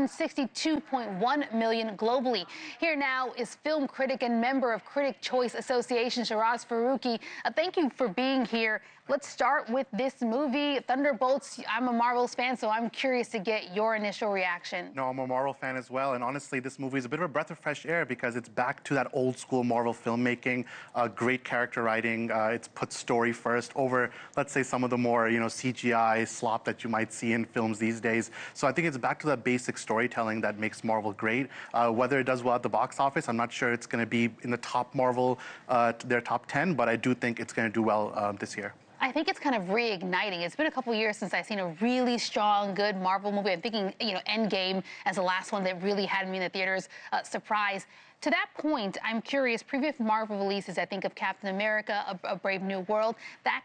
162.1 million globally. Here now is film critic and member of Critic Choice Association, Sheraz Farooqi. Thank you for being here. Let's start with this movie, Thunderbolts. I'm a Marvel's fan, so I'm curious to get your initial reaction. No, I'm a Marvel fan as well, and honestly, this movie is a bit of a breath of fresh air because it's back to that old school Marvel filmmaking, great character writing. It's put story first over, let's say, some of the more, CGI slop that you might see in films these days. So I think it's back to that basic storytelling that makes Marvel great. Whether it does well at the box office, I'm not sure it's going to be in the top Marvel, their top 10, but I do think it's going to do well this year. I think it's kind of reigniting. It's been a couple years since I've seen a really strong, good Marvel movie. I'm thinking, Endgame as the last one that really had me in the theaters. Surprise. To that point, I'm curious, previous Marvel releases, I think of Captain America, A Brave New World, that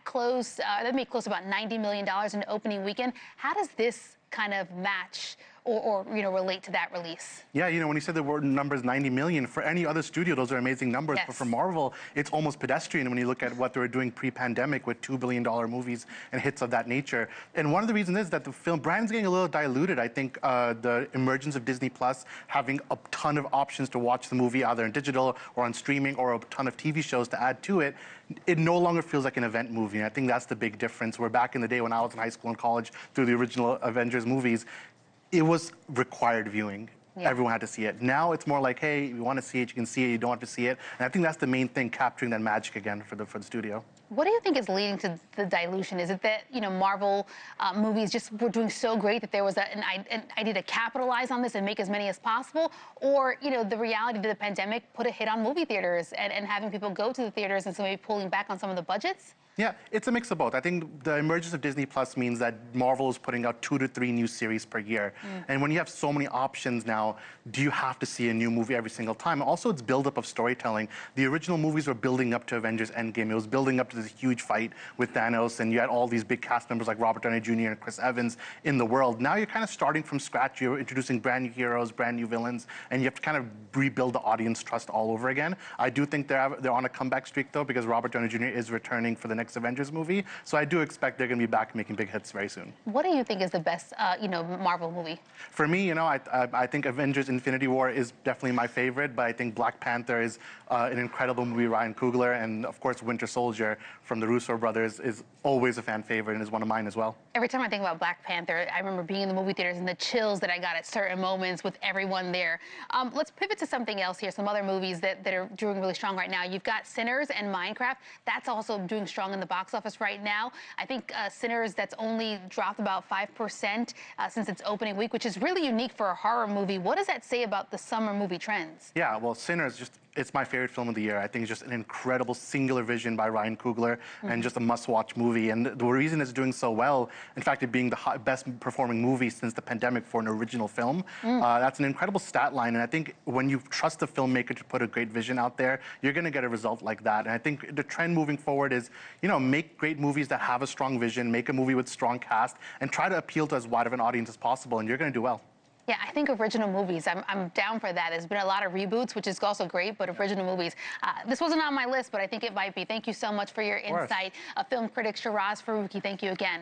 made close to about $90 million in opening weekend. How does this kind of match or relate to that release? Yeah, when you said the word numbers 90 million, for any other studio, those are amazing numbers. Yes. But for Marvel, it's almost pedestrian when you look at what they were doing pre-pandemic with $2 billion movies and hits of that nature. And one of the reasons is that the film brand's getting a little diluted. I think the emergence of Disney Plus, having a ton of options to watch the movie either in digital or on streaming, or a ton of TV shows to add to it, it no longer feels like an event movie. And I think that's the big difference. Where back in the day when I was in high school and college through the original Avengers movies, it was required viewing. Yeah. Everyone had to see it. Now it's more like, hey, you want to see it, you can see it, you don't have to see it. And I think that's the main thing, capturing that magic again for the studio. What do you think is leading to the dilution? Is it that, Marvel movies just were doing so great that there was an idea to capitalize on this and make as many as possible? Or, the reality of the pandemic put a hit on movie theaters and having people go to the theaters and so maybe pulling back on some of the budgets? Yeah, it's a mix of both. I think the emergence of Disney Plus means that Marvel is putting out 2 to 3 new series per year. And when you have so many options now, do you have to see a new movie every single time? Also, it's buildup of storytelling. The original movies were building up to Avengers Endgame. It was building up to this huge fight with Thanos, and you had all these big cast members like Robert Downey Jr. and Chris Evans in the world. Now you're kind of starting from scratch. You're introducing brand new heroes, brand new villains, and you have to kind of rebuild the audience trust all over again. I do think they're on a comeback streak, though, because Robert Downey Jr. is returning for the next Avengers movie. So I do expect they're going to be back making big hits very soon. What do you think is the best, Marvel movie? For me, I think Avengers Infinity War is definitely my favorite, but I think Black Panther is an incredible movie, Ryan Coogler, and of course Winter Soldier from the Russo brothers is always a fan favorite and is one of mine as well. Every time I think about Black Panther, I remember being in the movie theaters and the chills that I got at certain moments with everyone there. Let's pivot to something else here, some other movies that are doing really strong right now. You've got Sinners and Minecraft. That's also doing strong in the box office right now. I think Sinners, that's only dropped about 5% since its opening week, which is really unique for a horror movie. What does that say about the summer movie trends? Yeah, well, Sinners, it's my favorite film of the year. I think it's just an incredible singular vision by Ryan Coogler and just a must-watch movie. And the reason it's doing so well, in fact, it being the best performing movie since the pandemic for an original film, that's an incredible stat line. And I think when you trust the filmmaker to put a great vision out there, you're going to get a result like that. And I think the trend moving forward is, make great movies that have a strong vision, make a movie with strong cast, and try to appeal to as wide of an audience as possible, and you're going to do well. Yeah, I think original movies, I'm down for that. There's been a lot of reboots, which is also great, but original movies. This wasn't on my list, but I think it might be. Thank you so much for your insight. Film critic Sheraz Farooqi, thank you again.